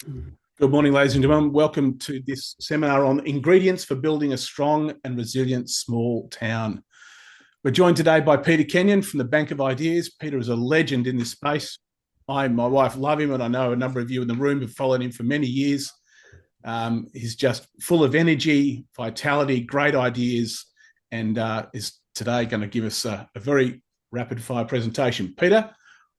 Good morning, ladies and gentlemen. Welcome to this seminar on ingredients for building a strong and resilient small town. We're joined today by Peter Kenyon from the Bank of Ideas. Peter is a legend in this space. I and my wife love him, and I know a number of you in the room have followed him for many years. He's just full of energy, vitality, great ideas, and is today going to give us a very rapid-fire presentation. Peter,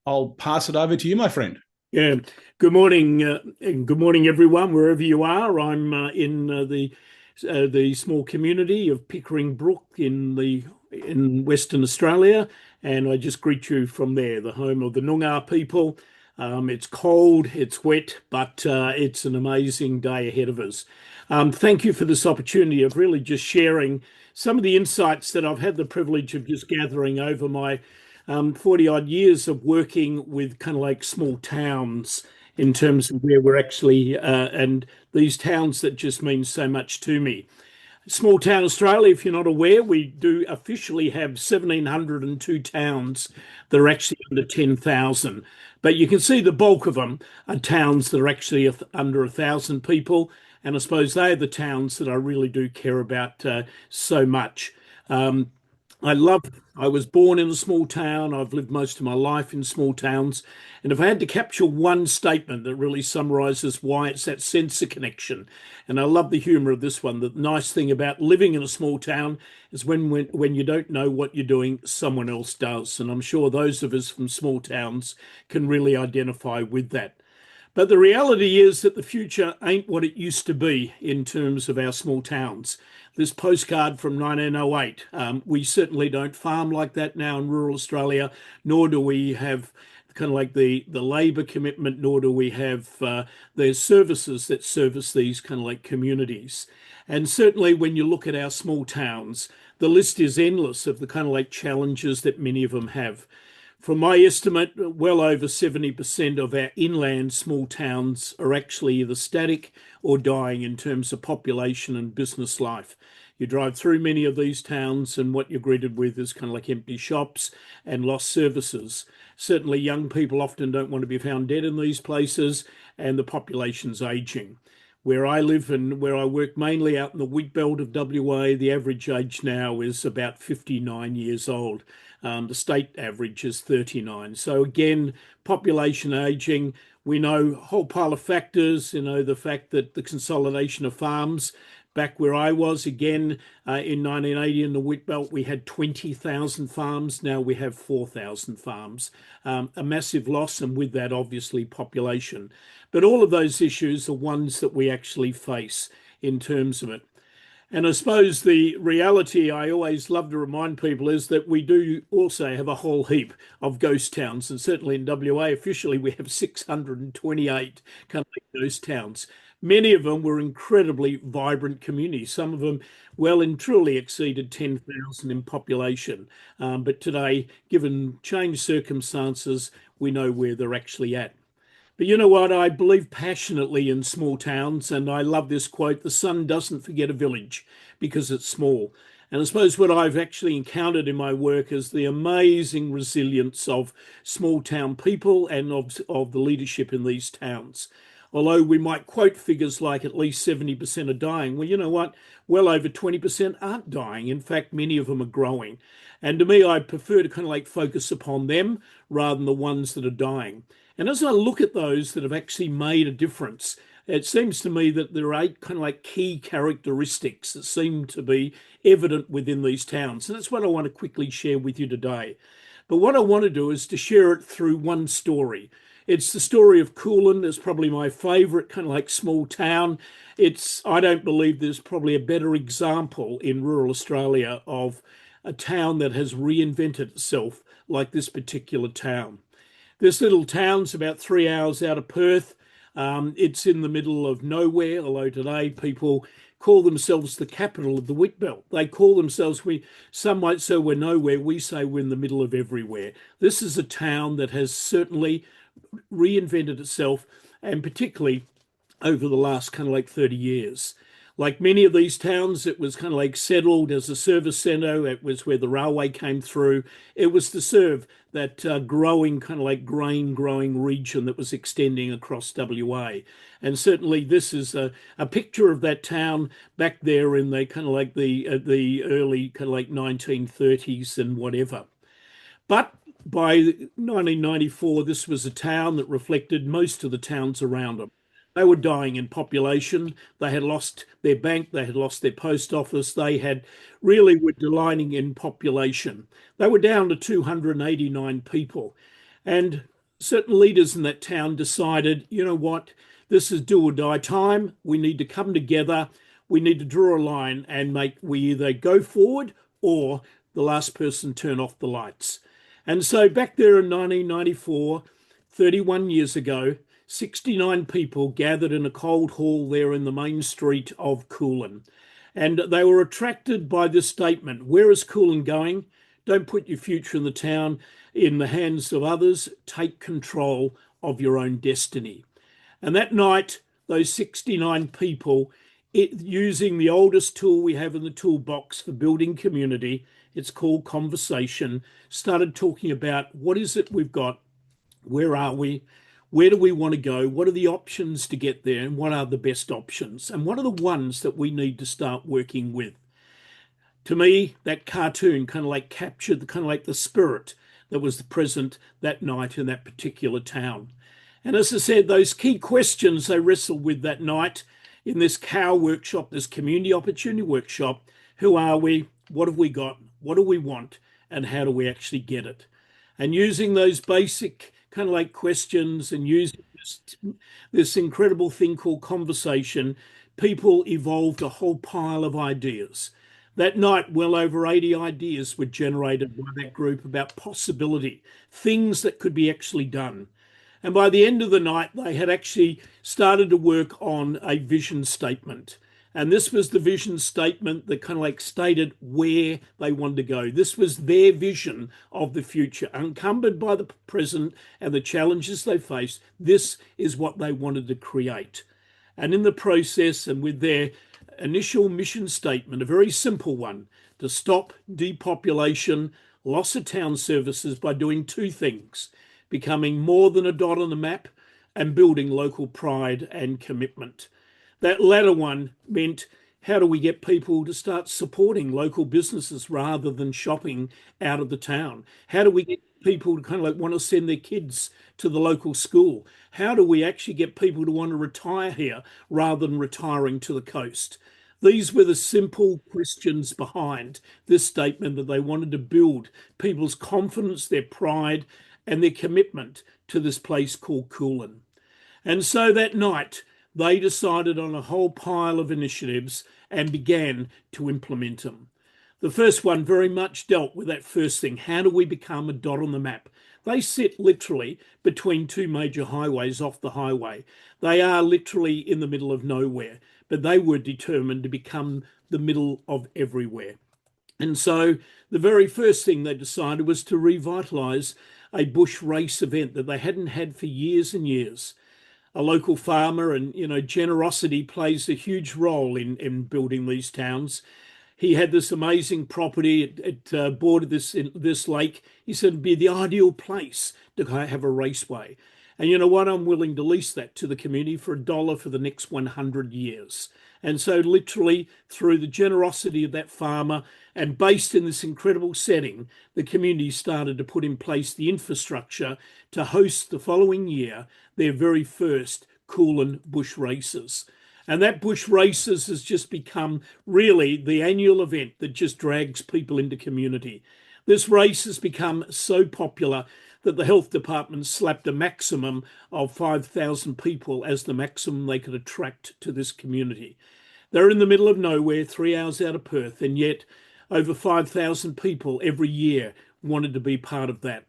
I'll pass it over to you, my friend. Yeah, good morning, and good morning, everyone, wherever you are. I'm in the small community of Pickering Brook in Western Australia, and I just greet you from there, the home of the Noongar people. It's cold, it's wet, but it's an amazing day ahead of us. Thank you for this opportunity of really just sharing some of the insights that I've had the privilege of just gathering over my 40 odd years of working with kind of like small towns in terms of where we're actually, and these towns that just mean so much to me. Small town Australia, if you're not aware, we do officially have 1,702 towns that are actually under 10,000. But you can see the bulk of them are towns that are actually under 1,000 people. And I suppose they are the towns that I really do care about so much. Um, I was born in a small town. I've lived most of my life in small towns. And if I had to capture one statement that really summarizes why, it's that sense of connection. And I love the humor of this one. The nice thing about living in a small town is when you don't know what you're doing, someone else does. And I'm sure those of us from small towns can really identify with that. But the reality is that the future ain't what it used to be in terms of our small towns. This postcard from 1908, we certainly don't farm like that now in rural Australia, nor do we have kind of like the labour commitment, nor do we have the services that service these kind of like communities. And certainly when you look at our small towns, the list is endless of the kind of like challenges that many of them have. From my estimate, well over 70% of our inland small towns are actually either static or dying in terms of population and business life. You drive through many of these towns, and what you're greeted with is kind of like empty shops and lost services. Certainly, young people often don't want to be found dead in these places, and the population's aging. Where I live and where I work mainly out in the Wheatbelt of WA, the average age now is about 59 years old. The state average is 39. So again, population aging. We know a whole pile of factors, the fact that the consolidation of farms, back where I was, again, in 1980 in the Wheatbelt, we had 20,000 farms. Now we have 4,000 farms. A massive loss, and with that, obviously, population. But all of those issues are ones that we actually face in terms of it. And I suppose the reality I always love to remind people is that we do also have a whole heap of ghost towns. And certainly in WA, officially, we have 628 kind of like ghost towns. Many of them were incredibly vibrant communities. Some of them well and truly exceeded 10,000 in population. But today, given changed circumstances, we know where they're actually at. But you know what? I believe passionately in small towns, and I love this quote: the sun doesn't forget a village because it's small. And I suppose what I've actually encountered in my work is the amazing resilience of small town people and of the leadership in these towns. Although we might quote figures like at least 70% are dying, well, you know what? Well over 20% aren't dying. In fact, many of them are growing. And to me, I prefer to kind of like focus upon them rather than the ones that are dying. And as I look at those that have actually made a difference, it seems to me that there are eight kind of like key characteristics that seem to be evident within these towns. And that's what I want to quickly share with you today. But what I want to do is to share it through one story. It's the story of Kulin. It's probably my favorite kind of like small town. I don't believe there's probably a better example in rural Australia of a town that has reinvented itself like this particular town. This little town's about 3 hours out of Perth. It's in the middle of nowhere, although today people call themselves the capital of the Wheatbelt. They call themselves, some might say we're nowhere, we say we're in the middle of everywhere. This is a town that has certainly reinvented itself, and particularly over the last kind of like 30 years. Like many of these towns, it was kind of like settled as a service centre. It was where the railway came through. It was to serve that growing kind of like grain growing region that was extending across WA. And certainly this is a picture of that town back there in the kind of like the early kind of like 1930s and whatever. But by 1994, this was a town that reflected most of the towns around them. They were dying in population. They had lost their bank. They had lost their post office. They had really were declining in population. They were down to 289 people. And certain leaders in that town decided, you know what, this is do or die time. We need to come together. We need to draw a line and we either go forward or the last person turn off the lights. And so back there in 1994, 31 years ago, 69 people gathered in a cold hall there in the main street of Kulin. And they were attracted by this statement: where is Kulin going? Don't put your future in the town in the hands of others. Take control of your own destiny. And that night, those 69 people, using the oldest tool we have in the toolbox for building community, it's called conversation, started talking about what is it we've got, where are we, where do we want to go, what are the options to get there, and what are the best options, and what are the ones that we need to start working with. To me, that cartoon kind of like captured the kind of like the spirit that was present that night in that particular town. And as I said, those key questions they wrestled with that night in this COW workshop, this community opportunity workshop: who are we? What have we got? What do we want? And how do we actually get it? And using those basic kind of like questions and using this incredible thing called conversation, people evolved a whole pile of ideas. That night, well over 80 ideas were generated by that group about possibility, things that could be actually done. And by the end of the night, they had actually started to work on a vision statement. And this was the vision statement that kind of like stated where they wanted to go. This was their vision of the future, encumbered by the present and the challenges they faced. This is what they wanted to create. And in the process, and with their initial mission statement, a very simple one: to stop depopulation, loss of town services by doing two things: becoming more than a dot on the map and building local pride and commitment. That latter one meant, how do we get people to start supporting local businesses rather than shopping out of the town? How do we get people to kind of like want to send their kids to the local school? How do we actually get people to want to retire here rather than retiring to the coast? These were the simple questions behind this statement, that they wanted to build people's confidence, their pride, and their commitment to this place called Kulin. And so that night, they decided on a whole pile of initiatives and began to implement them. The first one very much dealt with that first thing: how do we become a dot on the map? They sit literally between two major highways off the highway. They are literally in the middle of nowhere, but they were determined to become the middle of everywhere. And so the very first thing they decided was to revitalise a bush race event that they hadn't had for years and years. A local farmer, and generosity plays a huge role in building these towns. He had this amazing property. It bordered this lake. He said it'd be the ideal place to have a raceway. And you know what? I'm willing to lease that to the community for $1 for the next 100 years. And so literally through the generosity of that farmer and based in this incredible setting, the community started to put in place the infrastructure to host the following year their very first Kulin bush races. And that bush races has just become really the annual event that just drags people into community. This race has become so popular that the health department slapped a maximum of 5,000 people as the maximum they could attract to this community. They're in the middle of nowhere, 3 hours out of Perth, and yet over 5,000 people every year wanted to be part of that.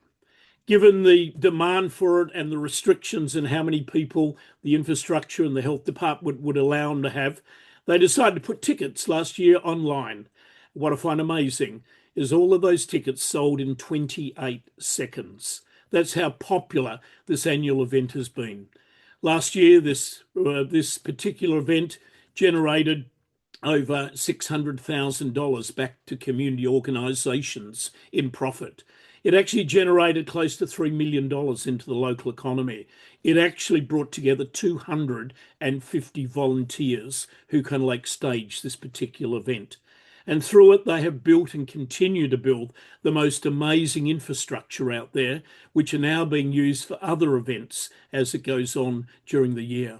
Given the demand for it and the restrictions and how many people the infrastructure and the health department would allow them to have, they decided to put tickets last year online. What I find amazing is all of those tickets sold in 28 seconds. That's how popular this annual event has been. Last year, this particular event generated over $600,000 back to community organisations in profit. It actually generated close to $3 million into the local economy. It actually brought together 250 volunteers who can stage this particular event. And through it, they have built and continue to build the most amazing infrastructure out there, which are now being used for other events as it goes on during the year.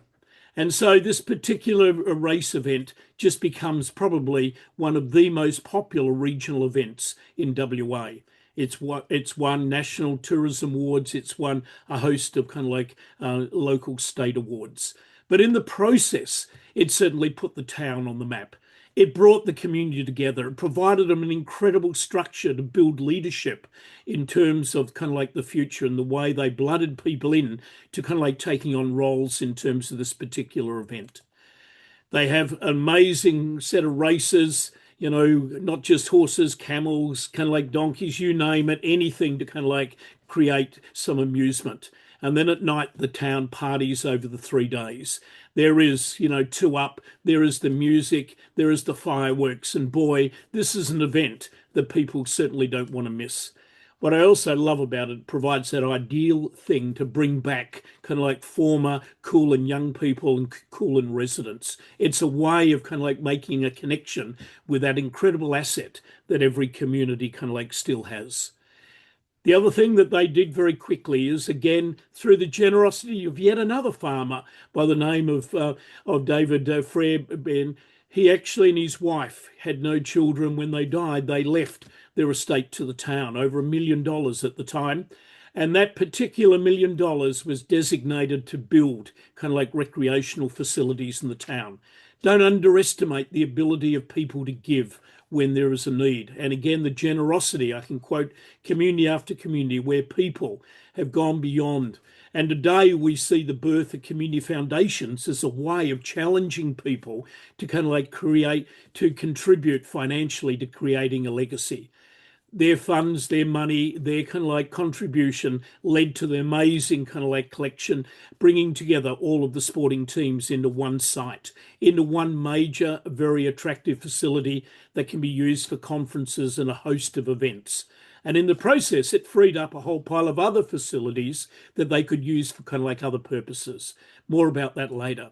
And so this particular race event just becomes probably one of the most popular regional events in WA. It's won national tourism awards. It's won a host of local state awards. But in the process, it certainly put the town on the map. It brought the community together. It provided them an incredible structure to build leadership in terms of the future and the way they blooded people in to taking on roles in terms of this particular event. They have an amazing set of races, not just horses, camels, donkeys, you name it, anything to create some amusement. And then at night, the town parties over the 3 days. There is, two up, there is the music, there is the fireworks. And boy, this is an event that people certainly don't want to miss. What I also love about it provides that ideal thing to bring back former Kulin young people and Kulin residents. It's a way of making a connection with that incredible asset that every community still has. The other thing that they did very quickly is, again, through the generosity of yet another farmer by the name of David Fairbairn, he actually and his wife had no children. When they died, they left their estate to the town, over $1 million at the time. And that particular $1 million was designated to build recreational facilities in the town. Don't underestimate the ability of people to give when there is a need. And again, the generosity, I can quote community after community where people have gone beyond. And today we see the birth of community foundations as a way of challenging people to create, to contribute financially to creating a legacy. Their funds, their money, their contribution led to the amazing collection, bringing together all of the sporting teams into one site, into one major, very attractive facility that can be used for conferences and a host of events. And in the process, it freed up a whole pile of other facilities that they could use for other purposes. More about that later.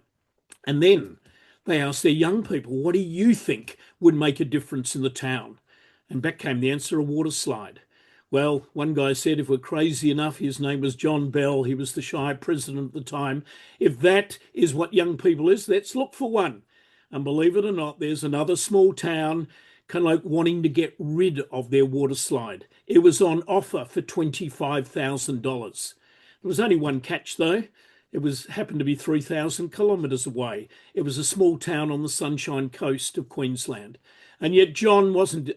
And then they asked their young people, what do you think would make a difference in the town? And back came the answer, a water slide. Well, one guy said if we're crazy enough, his name was John Bell, he was the Shire president at the time, if that is what young people is, let's look for one. And believe it or not, there's another small town wanting to get rid of their water slide. It was on offer for $25,000. There was only one catch though. It happened to be 3,000 kilometres away. It was a small town on the Sunshine Coast of Queensland. And yet John wasn't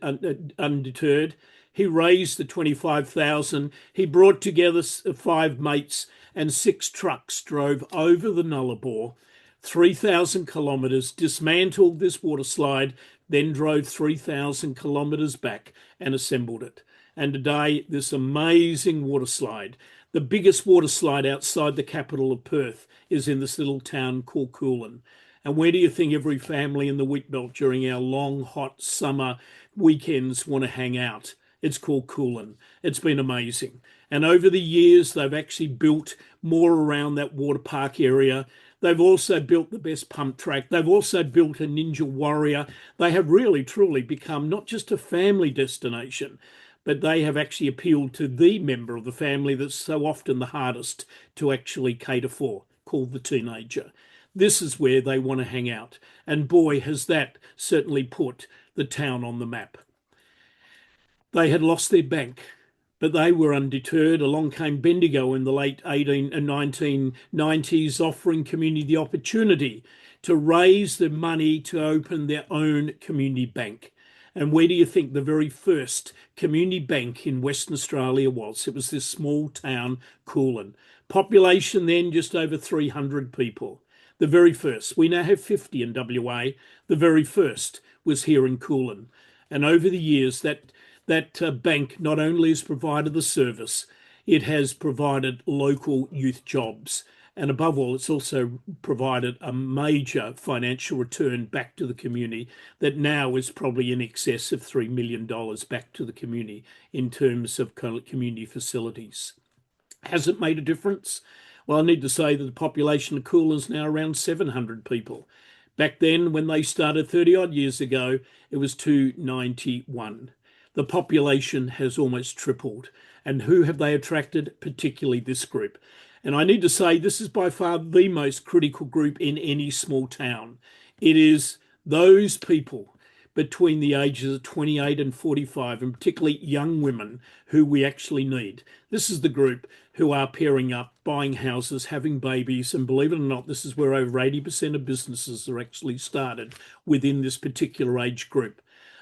undeterred. He raised the 25,000. He brought together 5 mates and 6 trucks drove over the Nullarbor, 3,000 kilometres, dismantled this water slide, then drove 3,000 kilometres back and assembled it. And today, this amazing water slide, the biggest water slide outside the capital of Perth, is in this little town called Kulin. And where do you think every family in the Wheatbelt during our long, hot summer weekends want to hang out? It's called Kulin. It's been amazing. And over the years, they've actually built more around that water park area. They've also built the best pump track. They've also built a Ninja Warrior. They have really, truly become not just a family destination, but they have actually appealed to the member of the family that's so often the hardest to actually cater for, called the teenager. This is where they want to hang out. And boy, has that certainly put the town on the map. They had lost their bank, but they were undeterred. Along came Bendigo in the late 1990s, offering community the opportunity to raise the money to open their own community bank. And where do you think the very first community bank in Western Australia was? It was this small town, Kulin. Population then just over 300 people. The very first. We now have 50 in WA. The very first was here in Kulin. And over the years, that bank not only has provided the service, it has provided local youth jobs. And above all, it's also provided a major financial return back to the community that now is probably in excess of $3 million back to the community in terms of community facilities. Has it made a difference? Well, I need to say that the population of Kulin is now around 700 people. Back then, when they started 30 odd years ago, it was 291. The population has almost tripled. And who have they attracted? Particularly this group. And I need to say this is by far the most critical group in any small town. It is those people between the ages of 28 and 45, and particularly young women, who we actually need. This is the group who are pairing up, buying houses, having babies, and believe it or not, this is where over 80% of businesses are actually started within this particular age group.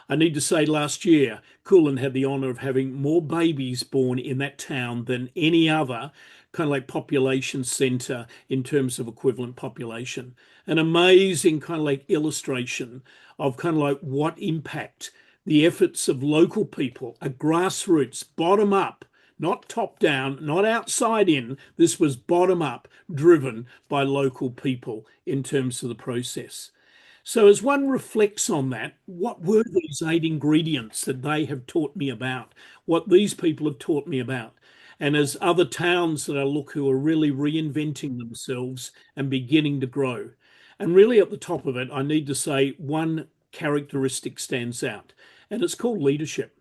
I need to say last year, Kulin had the honour of having more babies born in that town than any other kind of like population centre in terms of equivalent population. An amazing kind of like illustration of kind of like what impact the efforts of local people, a grassroots, bottom up, not top down, not outside in. This was bottom up, driven by local people in terms of the process. So as one reflects on that, what were these 8 ingredients that they have taught me about, what these people have taught me about? And as other towns that I look who are really reinventing themselves and beginning to grow. And really at the top of it, I need to say one characteristic stands out, and it's called leadership.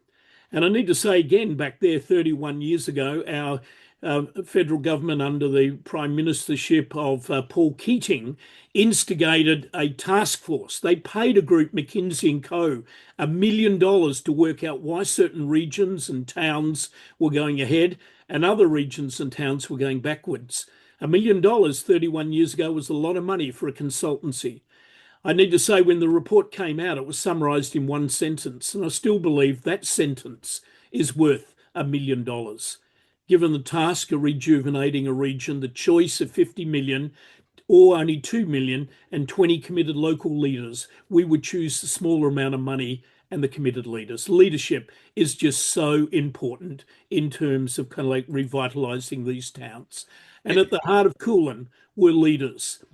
And I need to say again, back there 31 years ago, our federal government under the prime ministership of Paul Keating instigated a task force. They paid a group, McKinsey & Co., $1 million to work out why certain regions and towns were going ahead and other regions and towns were going backwards. $1 million 31 years ago was a lot of money for a consultancy. I need to say when the report came out, it was summarised in one sentence, and I still believe that sentence is worth $1 million. Given the task of rejuvenating a region, the choice of 50 million or only 2 million and 20 committed local leaders, we would choose the smaller amount of money and the committed leaders. Leadership is just so important in terms of kind of like revitalising these towns. And at the heart of Kulin were leaders.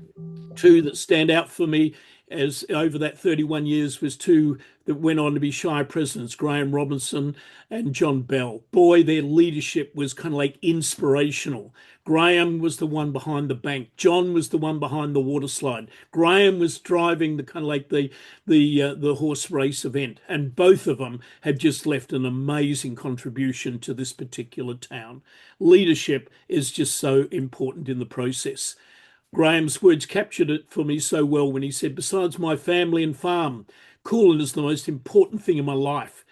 2 that stand out for me as over that 31 years was 2 that went on to be Shire presidents, Graham Robinson and John Bell. Boy, their leadership was kind of like inspirational. Graham was the one behind the bank. John was the one behind the water slide. Graham was driving the kind of like the horse race event. And both of them have just left an amazing contribution to this particular town. Leadership is just so important in the process. Graham's words captured it for me so well when he said, besides my family and farm, Kulin is the most important thing in my life.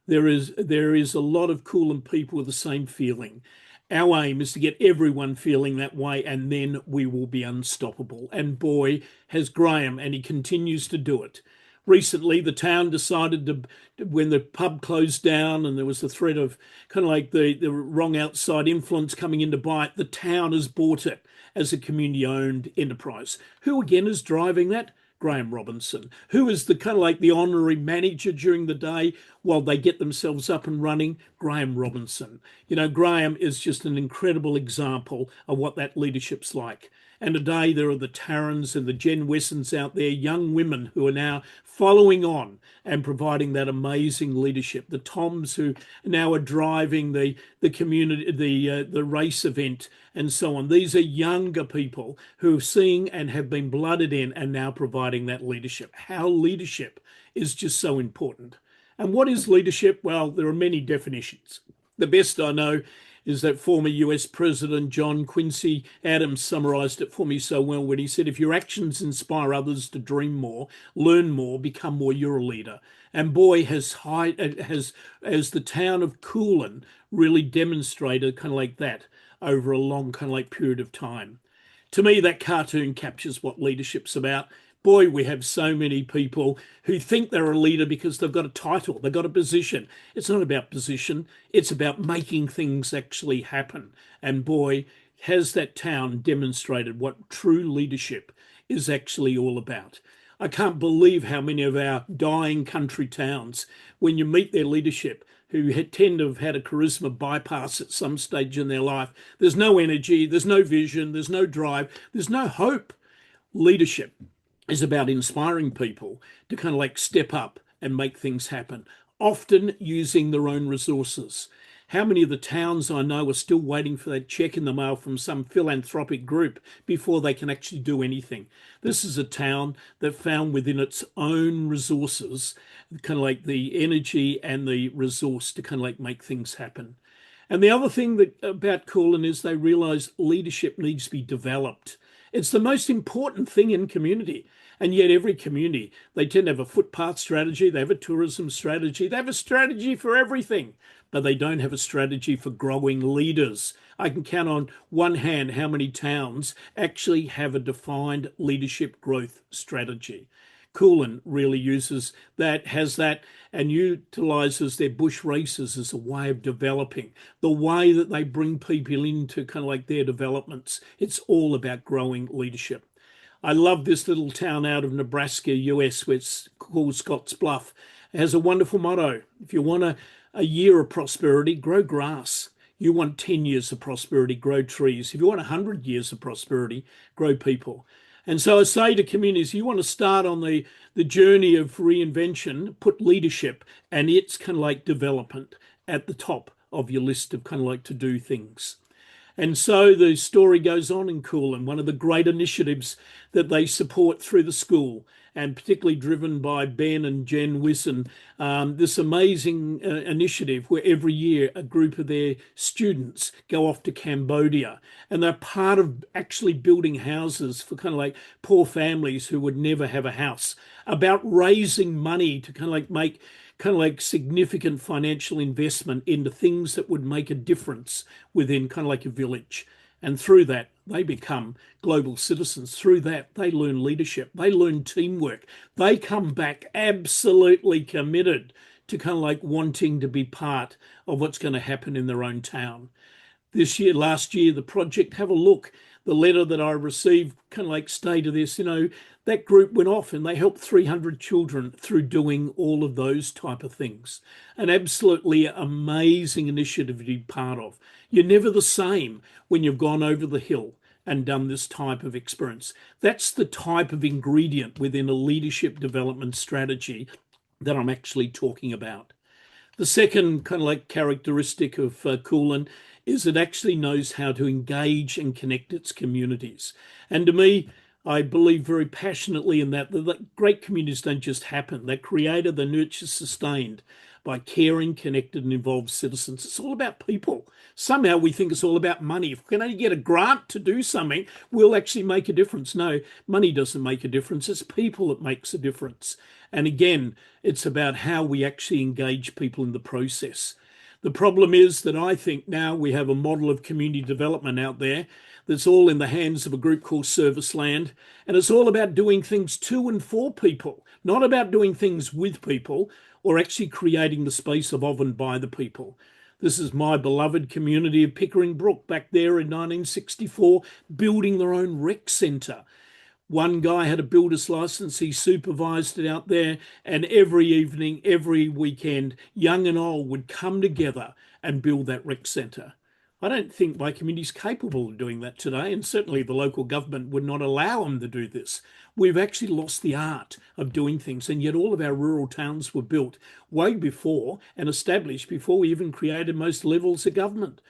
There is a lot of Kulin people with the same feeling. Our aim is to get everyone feeling that way, and then we will be unstoppable. And boy, has Graham, and he continues to do it. Recently, the town decided to, when the pub closed down and there was the threat of kind of like the wrong outside influence coming in to buy it, the town has bought it as a community-owned enterprise. Who again is driving that? Graham Robinson, who is the kind of like the honorary manager during the day while they get themselves up and running. Graham Robinson. You know, Graham is just an incredible example of what that leadership's like. And today there are the Tarrans and the Jen Wessons out there, young women who are now following on and providing that amazing leadership. The Toms who now are driving the community, the race event and so on. These are younger people who are seeing and have been blooded in and now providing that leadership. How leadership is just so important. And what is leadership? Well, there are many definitions. The best I know is that former US President John Quincy Adams summarized it for me so well when he said, if your actions inspire others to dream more, learn more, become more, you're a leader. And boy, has the town of Kulin really demonstrated kind of like that over a long kind of like period of time. To me, that cartoon captures what leadership's about. Boy, we have so many people who think they're a leader because they've got a title, they've got a position. It's not about position, it's about making things actually happen. And boy, has that town demonstrated what true leadership is actually all about. I can't believe how many of our dying country towns, when you meet their leadership, who tend to have had a charisma bypass at some stage in their life, there's no energy, there's no vision, there's no drive, there's no hope. Leadership is about inspiring people to kind of like step up and make things happen, often using their own resources. How many of the towns I know are still waiting for that check in the mail from some philanthropic group before they can actually do anything? This is a town that found within its own resources kind of like the energy and the resource to kind of like make things happen. And the other thing about Kulin is they realize leadership needs to be developed. It's the most important thing in community. And yet every community, they tend to have a footpath strategy, they have a tourism strategy, they have a strategy for everything, but they don't have a strategy for growing leaders. I can count on one hand how many towns actually have a defined leadership growth strategy. Kulin really uses that, has that, and utilizes their bush races as a way of developing the way that they bring people into kind of like their developments. It's all about growing leadership. I love this little town out of Nebraska, US, where it's called Scotts Bluff. It has a wonderful motto. If you want a year of prosperity, grow grass. You want 10 years of prosperity, grow trees. If you want 100 years of prosperity, grow people. And so I say to communities, you want to start on the journey of reinvention, put leadership and its kind of like development at the top of your list of kind of like to do things. And so the story goes on in Kulin, one of the great initiatives that they support through the school, and particularly driven by Ben and Jen Wisson, this amazing initiative where every year a group of their students go off to Cambodia, and they're part of actually building houses for kind of like poor families who would never have a house, about raising money to kind of like make kind of like significant financial investment into things that would make a difference within kind of like a village. And through that, they become global citizens. Through that, they learn leadership, they learn teamwork. They come back absolutely committed to kind of like wanting to be part of what's going to happen in their own town. Last year, the project, have a look. The letter that I received kind of like stated this, that group went off and they helped 300 children through doing all of those type of things. An absolutely amazing initiative to be part of. You're never the same when you've gone over the hill and done this type of experience. That's the type of ingredient within a leadership development strategy that I'm actually talking about. The second kind of like characteristic of Kulin is it actually knows how to engage and connect its communities. And to me, I believe very passionately in that great communities don't just happen. They're created, they're nurtured, sustained by caring, connected, and involved citizens. It's all about people. Somehow we think it's all about money. If we can only get a grant to do something, we'll actually make a difference. No, money doesn't make a difference. It's people that makes a difference. And again, it's about how we actually engage people in the process. The problem is that I think now we have a model of community development out there that's all in the hands of a group called Serviceland. And it's all about doing things to and for people, not about doing things with people or actually creating the space of and by the people. This is my beloved community of Pickering Brook back there in 1964, building their own rec centre. One guy had a builder's license, he supervised it out there, and every evening, every weekend, young and old would come together and build that rec centre. I don't think my community's capable of doing that today, and certainly the local government would not allow them to do this. We've actually lost the art of doing things, and yet all of our rural towns were built way before and established before we even created most levels of government.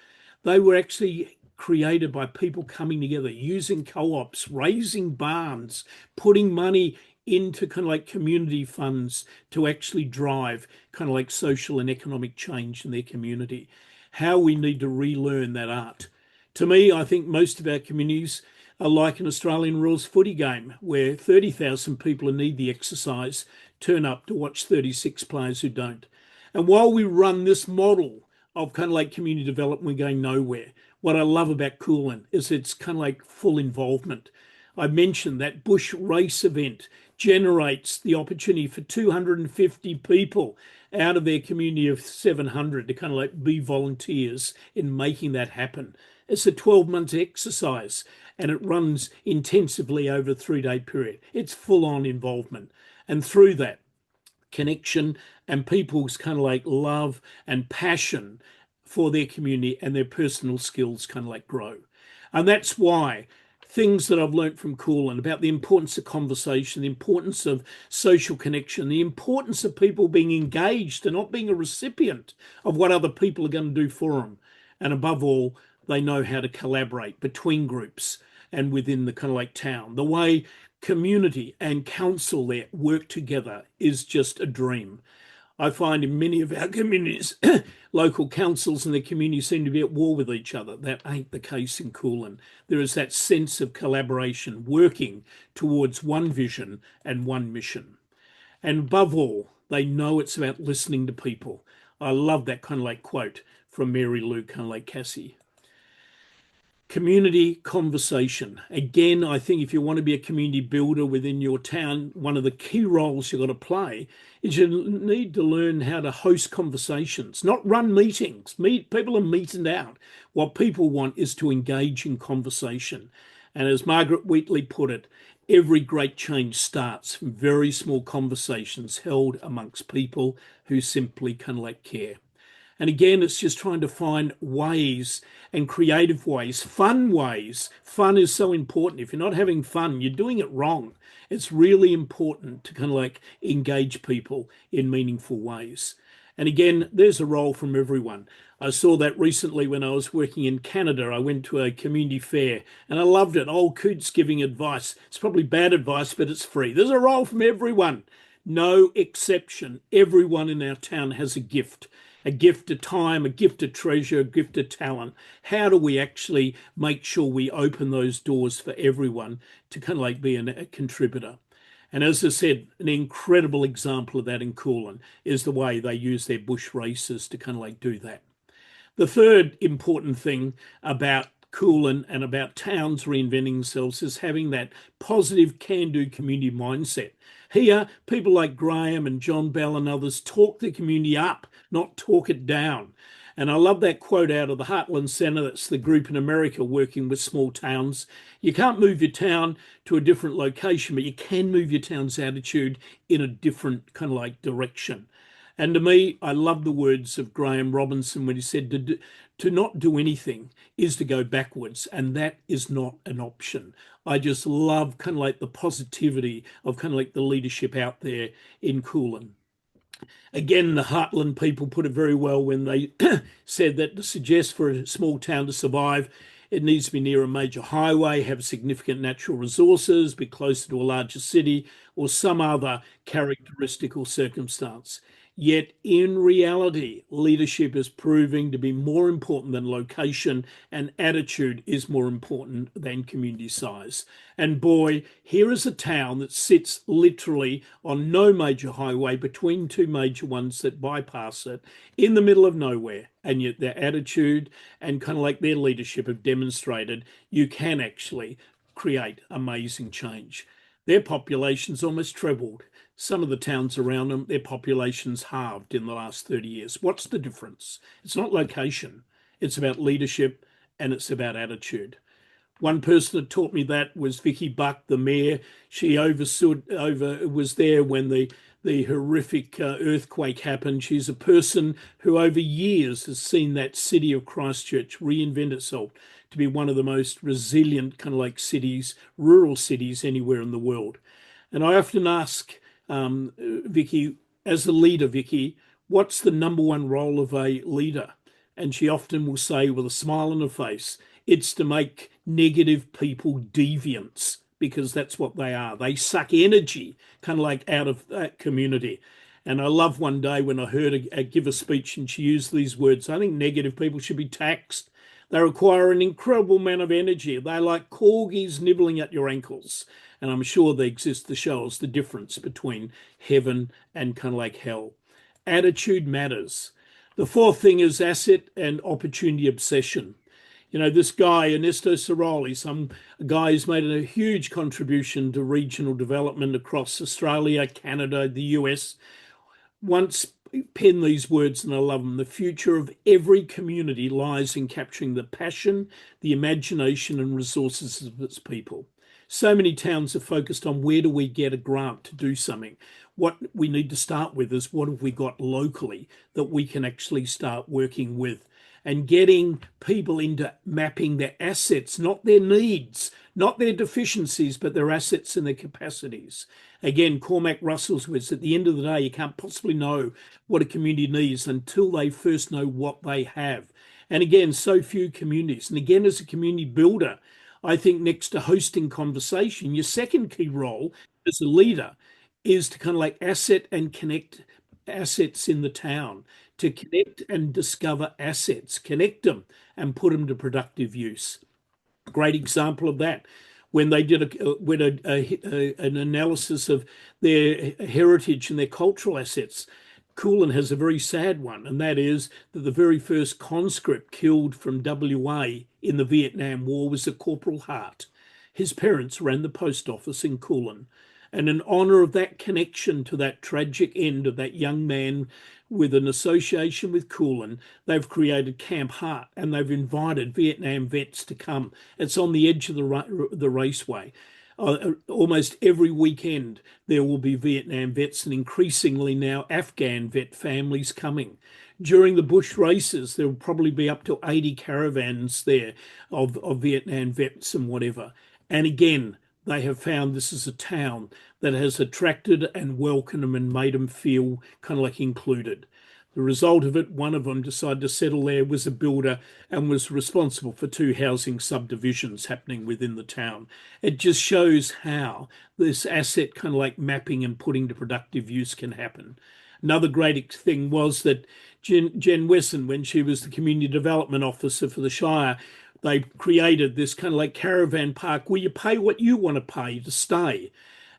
They were actually created by people coming together, using co-ops, raising barns, putting money into kind of like community funds to actually drive kind of like social and economic change in their community. How we need to relearn that art. To me, I think most of our communities are like an Australian rules footy game where 30,000 people who need the exercise turn up to watch 36 players who don't. And while we run this model of kind of like community development, we're going nowhere. What I love about Kulin is it's kind of like full involvement. I mentioned that bush race event generates the opportunity for 250 people out of their community of 700 to kind of like be volunteers in making that happen. It's a 12-month exercise. and it runs intensively over a 3-day period. It's full-on involvement. And through that, connection and people's kind of like love and passion for their community and their personal skills kind of like grow. And that's why things that I've learned from Kulin about the importance of conversation, the importance of social connection, the importance of people being engaged and not being a recipient of what other people are going to do for them. And above all, they know how to collaborate between groups and within the kind of like town. The way community and council there work together is just a dream. I find in many of our communities, local councils and the community seem to be at war with each other. That ain't the case in Kulin. There is that sense of collaboration, working towards one vision and one mission. And above all, they know it's about listening to people. I love that kind of like quote from Mary Lou kind of like Cassie. Community conversation. Again, I think if you want to be a community builder within your town, one of the key roles you've got to play is you need to learn how to host conversations, not run meetings. People are meted out. What people want is to engage in conversation. And as Margaret Wheatley put it, every great change starts from very small conversations held amongst people who simply kind of like care. And again, it's just trying to find ways and creative ways, fun ways. Fun is so important. If you're not having fun, you're doing it wrong. It's really important to kind of like engage people in meaningful ways. And again, there's a role from everyone. I saw that recently when I was working in Canada. I went to a community fair and I loved it. Old coots giving advice. It's probably bad advice, but it's free. There's a role from everyone. No exception. Everyone in our town has a gift of time, a gift of treasure, a gift of talent. How do we actually make sure we open those doors for everyone to kind of like be a contributor? And as I said, an incredible example of that in Kulin is the way they use their bush races to kind of like do that. The third important thing about Kulin and about towns reinventing themselves is having that positive can-do community mindset. Here, people like Graham and John Bell and others talk the community up, not talk it down. And I love that quote out of the Heartland Center. That's the group in America working with small towns. You can't move your town to a different location, but you can move your town's attitude in a different kind of like direction. And to me, I love the words of Graham Robinson when he said to not do anything is to go backwards, and that is not an option. I just love kind of like the positivity of kind of like the leadership out there in Kulin. Again, the Heartland people put it very well when they said that to suggest for a small town to survive, it needs to be near a major highway, have significant natural resources, be closer to a larger city, or some other characteristic or circumstance. Yet in reality, leadership is proving to be more important than location, and attitude is more important than community size. And boy, here is a town that sits literally on no major highway between two major ones that bypass it in the middle of nowhere. And yet their attitude and kind of like their leadership have demonstrated you can actually create amazing change. Their population's almost trebled. Some of the towns around them, their population's halved in the last 30 years. What's the difference? It's not location. It's about leadership and it's about attitude. One person that taught me that was Vicky Buck, the mayor. She was there when the horrific earthquake happened. She's a person who over years has seen that city of Christchurch reinvent itself to be one of the most resilient kind of like cities, rural cities anywhere in the world. And I often ask Vicky, as a leader, Vicky, what's the number one role of a leader? And she often will say with a smile on her face, it's to make negative people deviants, because that's what they are. They suck energy kind of like out of that community. And I love one day when I heard her give a speech and she used these words, I think negative people should be taxed. They require an incredible amount of energy. They're like corgis nibbling at your ankles. And I'm sure they exist to show us the difference between heaven and kind of like hell. Attitude matters. The fourth thing is asset and opportunity obsession. You know, this guy, Ernesto Ciroli, some guy who's made a huge contribution to regional development across Australia, Canada, the US, once pen these words and I love them. The future of every community lies in capturing the passion, the imagination, and resources of its people. So many towns are focused on where do we get a grant to do something. What we need to start with is what have we got locally that we can actually start working with, and getting people into mapping their assets, not their needs, not their deficiencies, but their assets and their capacities. Again, Cormac Russell's words, at the end of the day, you can't possibly know what a community needs until they first know what they have. And again, so few communities. And again, as a community builder, I think next to hosting conversation, your second key role as a leader is to kind of like asset and connect assets in the town, to connect and discover assets, connect them and put them to productive use. Great example of that when they did an analysis of their heritage and their cultural assets. Kulin has a very sad one, and that is that the very first conscript killed from WA in the Vietnam War was a Corporal Hart. His parents ran the post office in Kulin. And in honour of that connection to that tragic end of that young man with an association with Kulin, they've created Camp Hart and they've invited Vietnam vets to come. It's on the edge of the raceway. Almost every weekend there will be Vietnam vets and increasingly now Afghan vet families coming. During the bush races, there will probably be up to 80 caravans there of Vietnam vets and whatever. And again, they have found this is a town that has attracted and welcomed them and made them feel kind of like included. The result of it, one of them decided to settle there, was a builder and was responsible for 2 housing subdivisions happening within the town. It just shows how this asset kind of like mapping and putting to productive use can happen. Another great thing was that Jen Wesson, when she was the community development officer for the Shire, they created this kind of like caravan park where you pay what you want to pay to stay.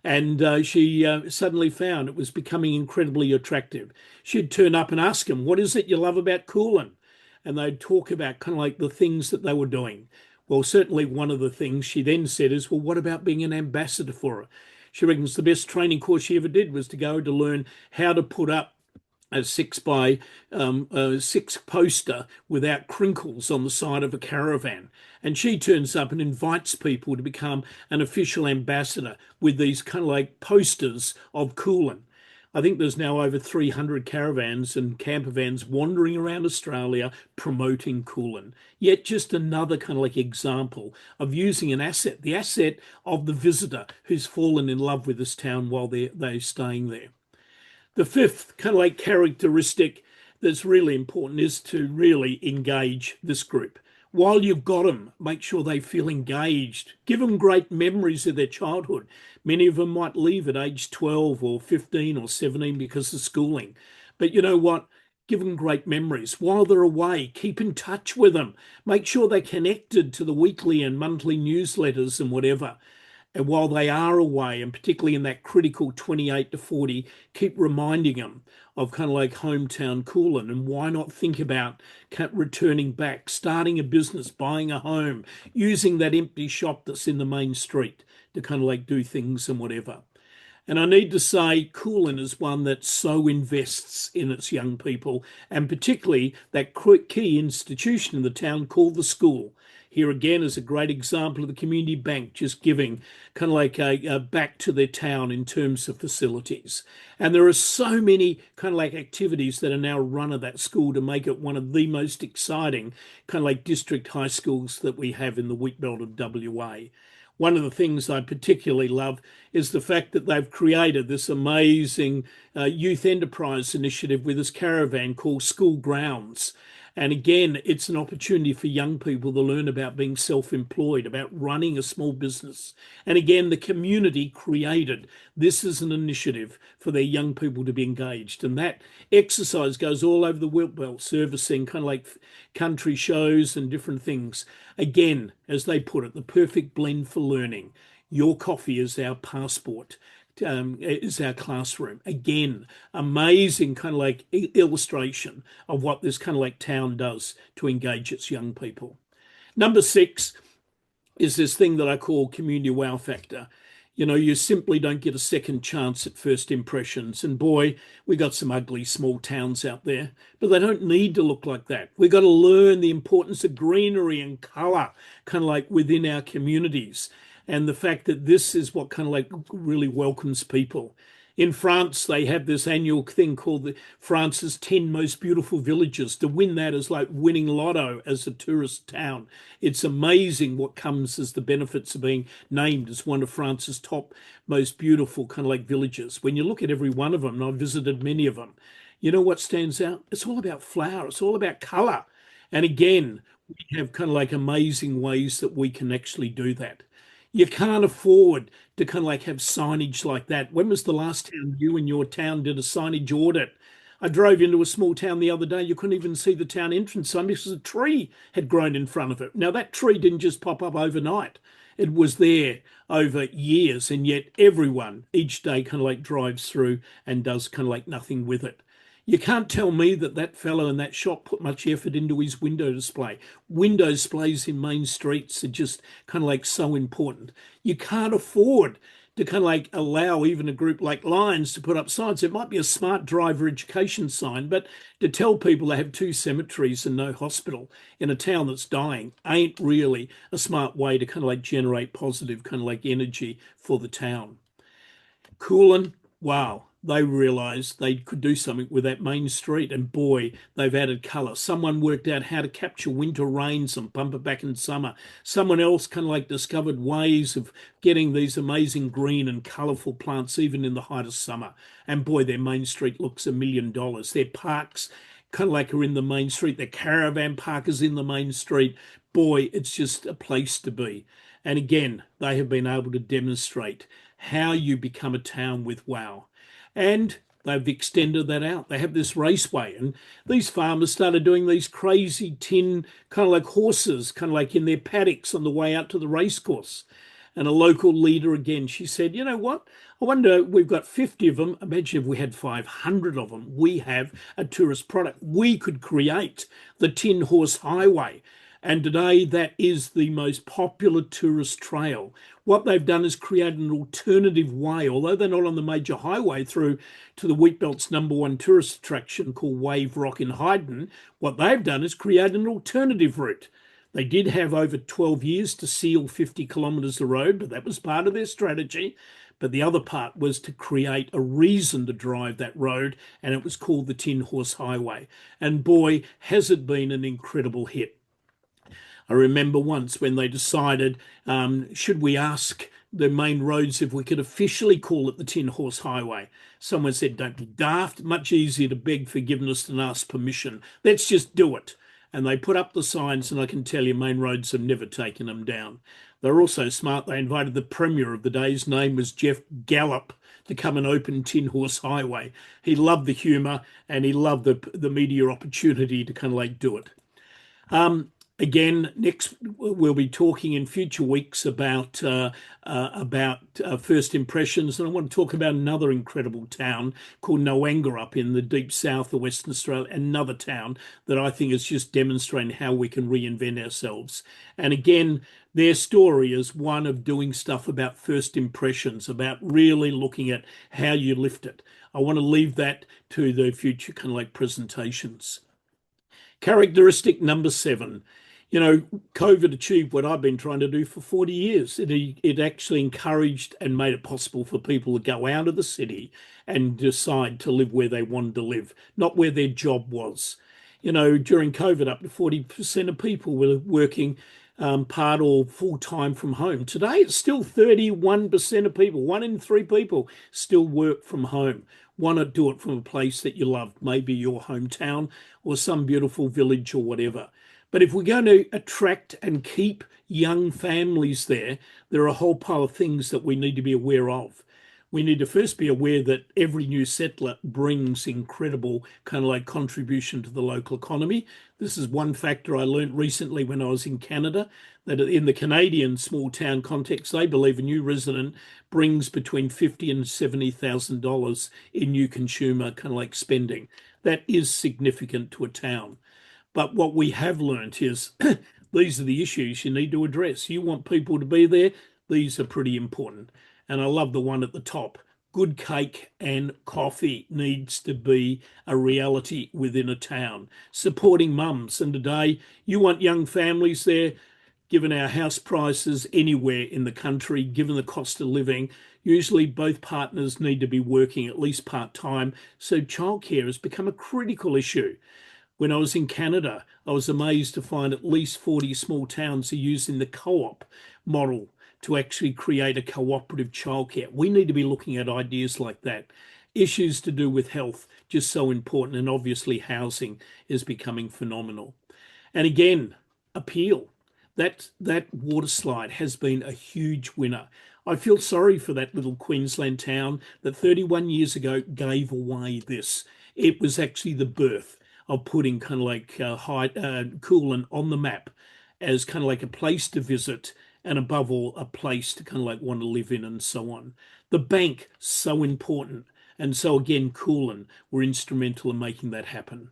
And she suddenly found it was becoming incredibly attractive. She'd turn up and ask them, what is it you love about Kulin? And they'd talk about kind of like the things that they were doing. Well, certainly one of the things she then said is, well, what about being an ambassador for her? She reckons the best training course she ever did was to go to learn how to put up a 6x6 poster without crinkles on the side of a caravan. And she turns up and invites people to become an official ambassador with these kind of like posters of Kulin. I think there's now over 300 caravans and camper vans wandering around Australia promoting Kulin. Yet just another kind of like example of using an asset, the asset of the visitor who's fallen in love with this town while they're staying there. The fifth kind of like characteristic that's really important is to really engage this group. While you've got them, make sure they feel engaged. Give them great memories of their childhood. Many of them might leave at age 12 or 15 or 17 because of schooling. But you know what? Give them great memories. While they're away, keep in touch with them. Make sure they're connected to the weekly and monthly newsletters and whatever. And while they are away, and particularly in that critical 28 to 40, keep reminding them of kind of like hometown Kulin. And why not think about returning back, starting a business, buying a home, using that empty shop that's in the main street to kind of like do things and whatever. And I need to say Kulin is one that so invests in its young people, and particularly that key institution in the town called the school. Here again is a great example of the community bank just giving kind of like a back to their town in terms of facilities. And there are so many kind of like activities that are now run at that school to make it one of the most exciting kind of like district high schools that we have in the Wheatbelt of WA. One of the things I particularly love is the fact that they've created this amazing youth enterprise initiative with this caravan called School Grounds. And again, it's an opportunity for young people to learn about being self-employed, about running a small business. And again, the community created this as an initiative for their young people to be engaged. And that exercise goes all over the Wheatbelt, servicing kind of like country shows and different things. Again, as they put it, the perfect blend for learning. Your coffee is our passport. Is our classroom. Again, amazing kind of like illustration of what this kind of like town does to engage its young people. Number 6 is this thing that I call community wow factor. You simply don't get a second chance at first impressions. And boy, we got some ugly small towns out there, but they don't need to look like that. We got to learn the importance of greenery and colour, kind of like within our communities. And the fact that this is what kind of like really welcomes people. In France, they have this annual thing called the France's 10 most beautiful villages. To win that is like winning lotto as a tourist town. It's amazing what comes as the benefits of being named as one of France's top most beautiful kind of like villages. When you look at every one of them, and I've visited many of them, you know what stands out? It's all about flower. It's all about color. And again, we have kind of like amazing ways that we can actually do that. You can't afford to kind of like have signage like that. When was the last time you and your town did a signage audit? I drove into a small town the other day. You couldn't even see the town entrance sign because a tree had grown in front of it. Now, that tree didn't just pop up overnight. It was there over years, and yet everyone each day kind of like drives through and does kind of like nothing with it. You can't tell me that that fellow in that shop put much effort into his window display. Window displays in main streets are just kind of like so important. You can't afford to kind of like allow even a group like Lions to put up signs. It might be a smart driver education sign, but to tell people they have two cemeteries and no hospital in a town that's dying ain't really a smart way to kind of like generate positive kind of like energy for the town. Kulin, wow, they realised they could do something with that main street, and boy, they've added colour. Someone worked out how to capture winter rains and pump it back in summer. Someone else kind of like discovered ways of getting these amazing green and colourful plants even in the height of summer. And boy, their main street looks $1 million. Their parks kind of like are in the main street. Their caravan park is in the main street. Boy, it's just a place to be. And again, they have been able to demonstrate how you become a town with wow. And they've extended that out. They have this raceway, and these farmers started doing these crazy tin kind of like horses, kind of like in their paddocks on the way out to the racecourse. And a local leader again, she said, you know what? I wonder, we've got 50 of them. Imagine if we had 500 of them. We have a tourist product. We could create the Tin Horse Highway. And today, that is the most popular tourist trail. What they've done is create an alternative way, although they're not on the major highway through to the Wheatbelt's #1 tourist attraction called Wave Rock in Hyden. What they've done is create an alternative route. They did have over 12 years to seal 50 kilometres of road, but that was part of their strategy. But the other part was to create a reason to drive that road, and it was called the Tin Horse Highway. And boy, has it been an incredible hit. I remember once when they decided, should we ask the main roads if we could officially call it the Tin Horse Highway? Someone said, don't be daft, much easier to beg forgiveness than ask permission. Let's just do it. And they put up the signs, and I can tell you, main roads have never taken them down. They're also smart. They invited the premier of the day. His name was Jeff Gallop to come and open Tin Horse Highway. He loved the humour, and he loved the media opportunity to kind of like do it. Again, next we'll be talking in future weeks about first impressions, and I want to talk about another incredible town called Noanga up in the deep south of Western Australia, another town that I think is just demonstrating how we can reinvent ourselves. And again, their story is one of doing stuff about first impressions, about really looking at how you lift it. I want to leave that to the future kind of like presentations. Characteristic number 7. COVID achieved what I've been trying to do for 40 years. It actually encouraged and made it possible for people to go out of the city and decide to live where they wanted to live, not where their job was. During COVID, up to 40% of people were working part or full time from home. Today, it's still 31% of people, 1 in 3 people still work from home. Why not do it from a place that you love, maybe your hometown or some beautiful village or whatever? But if we're going to attract and keep young families there are a whole pile of things that we need to be aware of. We need to first be aware that every new settler brings incredible kind of like contribution to the local economy. This is one factor I learned recently when I was in Canada, that in the Canadian small town context, they believe a new resident brings between $50,000 and $70,000 in new consumer kind of like spending. That is significant to a town. But what we have learned is these are the issues you need to address. You want people to be there, These are pretty important. And I love the one at the top. Good cake and coffee needs to be a reality within a town. Supporting mums. And today, you want young families there, given our house prices anywhere in the country, given the cost of living. Usually both partners need to be working at least part-time. So childcare has become a critical issue. When I was in Canada, I was amazed to find at least 40 small towns are using the co-op model to actually create a cooperative childcare. We need to be looking at ideas like that. Issues to do with health, just so important, and obviously housing is becoming phenomenal. And again, appeal. That water slide has been a huge winner. I feel sorry for that little Queensland town that 31 years ago gave away this. It was actually the birth of putting kind of like Kulin on the map as kind of like a place to visit, and above all, a place to kind of like want to live in and so on. The bank, so important. And so again, Kulin were instrumental in making that happen.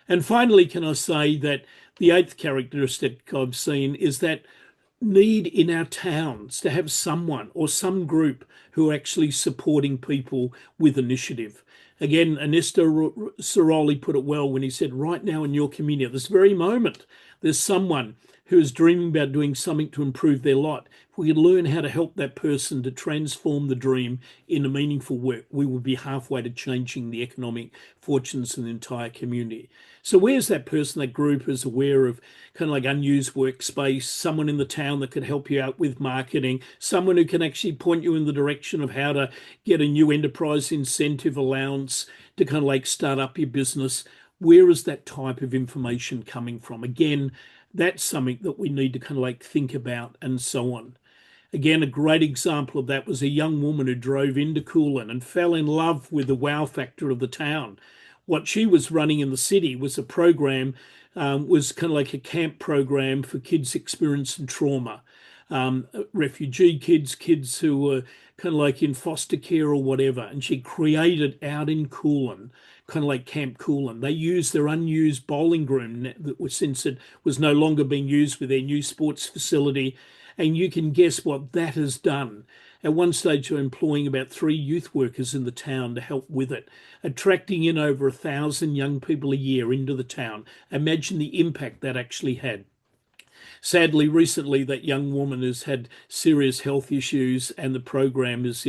And finally, can I say that the eighth characteristic I've seen is that need in our towns to have someone or some group who are actually supporting people with initiative. Again, Ernesto Ciroli put it well when he said, right now in your community, at this very moment, there's someone who is dreaming about doing something to improve their lot. If we could learn how to help that person to transform the dream into meaningful work, we would be halfway to changing the economic fortunes of the entire community. So where's that person, that group is aware of kind of like unused workspace, someone in the town that could help you out with marketing, someone who can actually point you in the direction of how to get a new enterprise incentive allowance to kind of like start up your business? Where is that type of information coming from? Again, that's something that we need to kind of like think about and so on. Again, a great example of that was a young woman who drove into Kulin and fell in love with the wow factor of the town. What she was running in the city was a program, was kind of like a camp program for kids experiencing trauma, refugee kids, kids who were kind of like in foster care or whatever. And she created out in Kulin, kind of like Camp Kulin. They used their unused bowling green that was, since it was no longer being used with their new sports facility. And you can guess what that has done. At one stage, they were employing about 3 youth workers in the town to help with it, attracting in over 1,000 young people a year into the town. Imagine the impact that actually had. Sadly, recently that young woman has had serious health issues, and the program is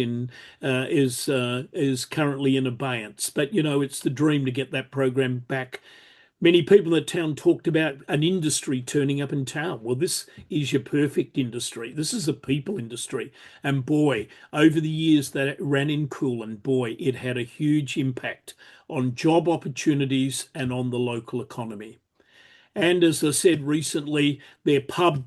currently in abeyance. But you know, it's the dream to get that program back. Many people in the town talked about an industry turning up in town. Well, this is your perfect industry. This is a people industry. And boy, over the years that it ran in Kulin, boy, it had a huge impact on job opportunities and on the local economy. And as I said recently, their pub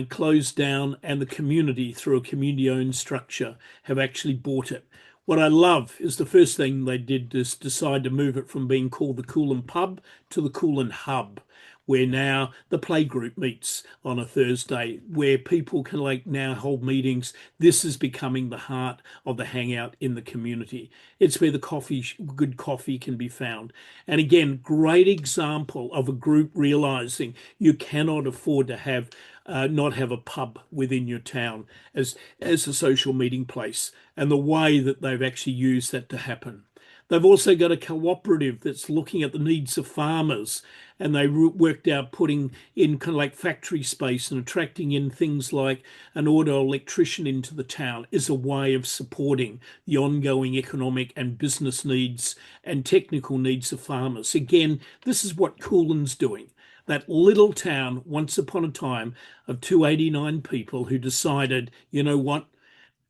closed down, and the community, through a community-owned structure, have actually bought it. What I love is the first thing they did is decide to move it from being called the Kulin Pub to the Kulin Hub, where now the playgroup meets on a Thursday, where people can like now hold meetings. This is becoming the heart of the hangout in the community. It's where the good coffee can be found. And again, great example of a group realizing you cannot afford to have not have a pub within your town as a social meeting place, and the way that they've actually used that to happen. They've also got a cooperative that's looking at the needs of farmers, and they worked out putting in kind of like factory space and attracting in things like an auto electrician into the town is a way of supporting the ongoing economic and business needs and technical needs of farmers. Again, this is what Kulin's doing. That little town, once upon a time, of 289 people who decided, you know what,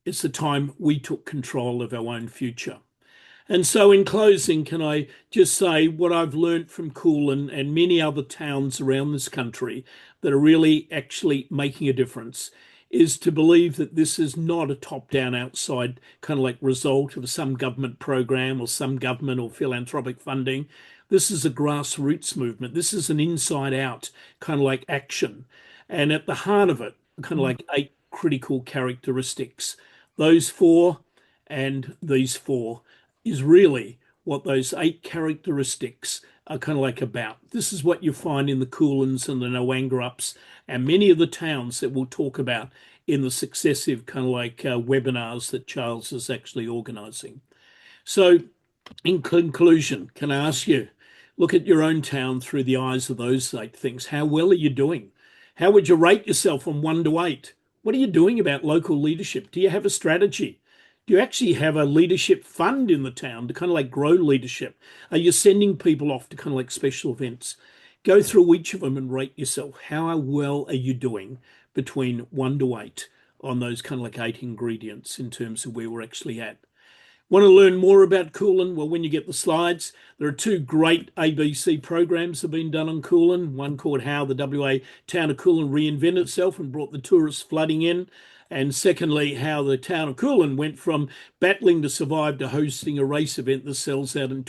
it's the time we took control of our own future. And so in closing, can I just say what I've learned from Kulin and many other towns around this country that are really actually making a difference is to believe that this is not a top-down outside kind of like result of some government program or some government or philanthropic funding. This is a grassroots movement. This is an inside-out kind of like action. And at the heart of it, kind of like 8 critical characteristics. Those 4 and these 4 is really what those 8 characteristics are kind of like about. This is what you find in the Kulins and the Noangarups and many of the towns that we'll talk about in the successive kind of like webinars that Charles is actually organizing. So in conclusion, can I ask you, look at your own town through the eyes of those 8 things. How well are you doing? How would you rate yourself from 1 to 8? What are you doing about local leadership? Do you have a strategy? Do you actually have a leadership fund in the town to kind of like grow leadership? Are you sending people off to kind of like special events? Go through each of them and rate yourself. How well are you doing between 1 to 8 on those kind of like 8 ingredients in terms of where we're actually at? Want to learn more about Kulin? Well, when you get the slides, there are 2 great ABC programs that have been done on Kulin. One called How the WA Town of Kulin Reinvented Itself and Brought the Tourists Flooding In. And secondly, how the town of Kulin went from battling to survive to hosting a race event that sells out in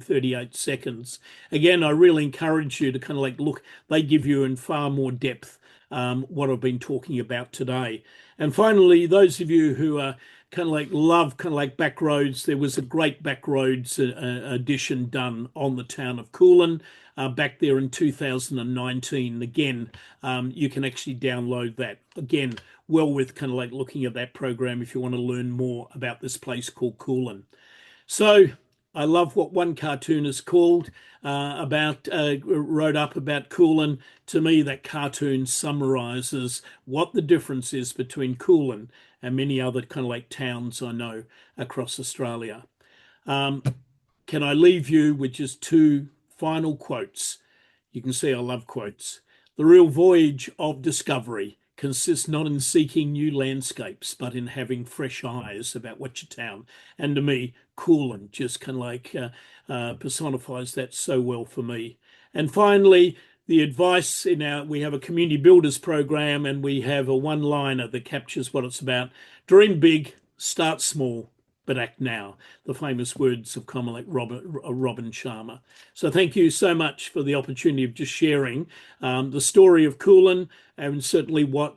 38 seconds. Again, I really encourage you to kind of like look, they give you in far more depth what I've been talking about today. And finally, those of you who are kind of like love kind of like backroads, there was a great backroads edition done on the town of Kulin back there in 2019. Again, you can actually download that. Again, well worth kind of like looking at that program if you want to learn more about this place called Kulin. So I love what one cartoonist called wrote up about Kulin. To me, that cartoon summarizes what the difference is between Kulin and many other kind of like towns I know across Australia. Can I leave you with just 2 final quotes? You can see I love quotes. The real voyage of discovery consists not in seeking new landscapes, but in having fresh eyes about what your town. And to me, Kulin just kind of like personifies that so well for me. And finally, the advice we have a community builders program, and we have a one-liner that captures what it's about. Dream big, start small, but act now. The famous words of Commonwealth Robin Sharma. So thank you so much for the opportunity of just sharing the story of Kulin and certainly what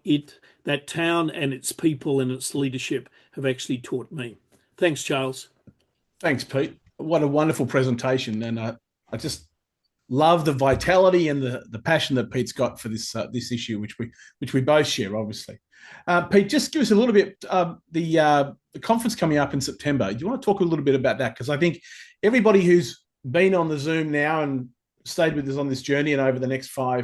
that town and its people and its leadership have actually taught me. Thanks, Charles. Thanks, Pete. What a wonderful presentation. And I just love the vitality and the passion that Pete's got for this issue, which we both share, obviously. Pete, just give us a little bit the conference coming up in September. Do you want to talk a little bit about that? Because I think everybody who's been on the Zoom now and stayed with us on this journey and over the next 4